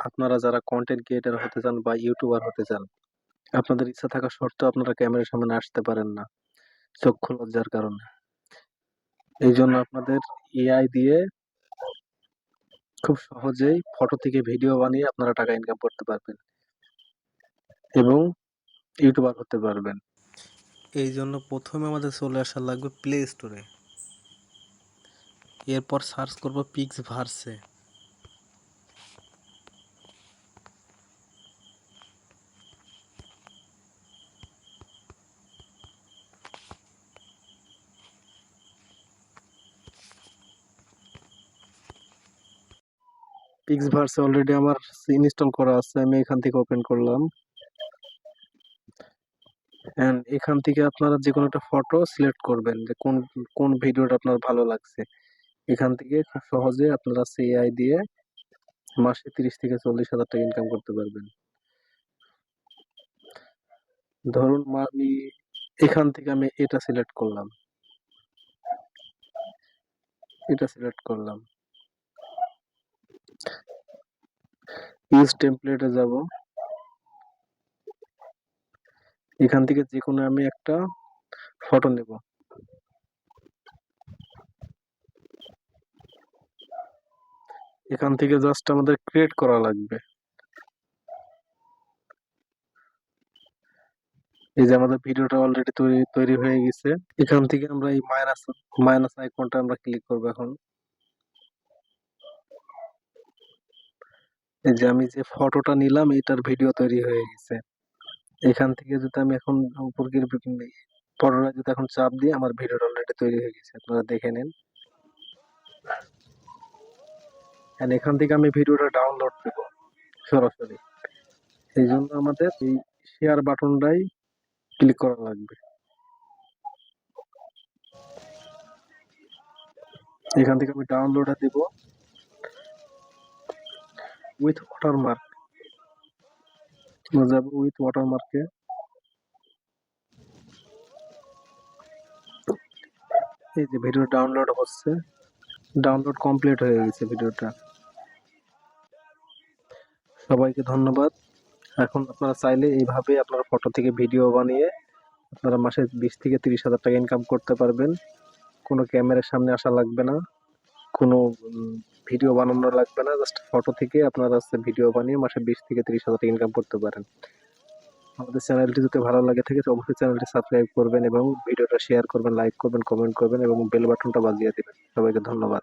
আপনারা যারা content creator হতে চান বা ইউটিউবার হতে চান, আপনাদের ইচ্ছা থাকা সত্ত্বেও আপনারা ক্যামেরার সামনে আসতে পারেন না চক্ষু লজ্জার কারণে। এই জন্য আপনাদের এআই দিয়ে খুব সহজেই ফটো থেকে ভিডিও বানিয়ে আপনারা টাকা ইনকাম করতে পারবেন এবং ইউটিউবার হতে পারবেন। এই জন্য প্রথমে আমাদের চলে আসা লাগবে প্লে স্টোরে। এরপর সার্চ করব পিক্সভার্সে। পিক্সভার্সে অলরেডি আমার ইনস্টল করা আছে, আমি এখান থেকে ওপেন করলাম। এন্ড এখান থেকে আপনারা যে কোনো একটা ফটো সিলেক্ট করবেন যে কোন কোন ভিডিওটা আপনার ভালো লাগছে। এখান থেকে খুব সহজে আপনারা এআই দিয়ে মাসে 30 থেকে 40 হাজার টাকা ইনকাম করতে পারবেন। ধরুন আমি এখান থেকে আমি এটা সিলেক্ট করলাম, ইউজ টেমপ্লেটে যাব। এখান থেকে যে কোনো আমি একটা ফটো নেব। এখান থেকে জাস্ট আমাদের ক্রিয়েট করা লাগবে। এই যে আমাদের ভিডিওটা অলরেডি তৈরি হয়ে গেছে। এখান থেকে আমরা এই মাইনাস মাইনাস আইকনটা আমরা ক্লিক করব। এখন এই যে আমি যে ফটোটা নিলাম এটার ভিডিও তৈরি হয়ে গেছে। এখান থেকে যদি আমি এখন উপর গিয়ে ফটোটা যদি এখন চাপ দিই, আমার ভিডিওটা অলরেডি তৈরি হয়ে গেছে, আপনারা দেখে নিন। এখান থেকে আমি ভিডিওটা ডাউনলোড দেব সরাসরি। এই জন্য আমাদের এই শেয়ার বাটনটাই ক্লিক করা লাগবে। এখান থেকে আমি ডাউনলোডে দিব উইথ ওয়াটারমার্ক। যাব উইথ ওয়াটারমার্কে। এই যে ভিডিও ডাউনলোড হচ্ছে, ডাউনলোড কমপ্লিট হয়ে গেছে ভিডিওটা। সবাইকে ধন্যবাদ। এখন আপনারা চাইলে এইভাবে আপনার ফটো থেকে ভিডিও বানিয়ে আপনারা মাসে 20 থেকে 30 হাজার টাকা ইনকাম করতে পারবেন। কোনো ক্যামেরার সামনে আসা লাগবে না, কোনো ভিডিও বানানো লাগবে না, জাস্ট ফটো থেকে আপনারা ভিডিও বানিয়ে মাসে 20 থেকে 30 হাজার টাকা ইনকাম করতে পারেন। আমাদের চ্যানেলটি যদি ভালো লাগে থাকে তো অবশ্যই চ্যানেলটি সাবস্ক্রাইব করবেন এবং ভিডিওটা শেয়ার করবেন, লাইক করবেন, কমেন্ট করবেন এবং বেল বাটনটা বাজিয়ে দিবেন। সবাইকে ধন্যবাদ।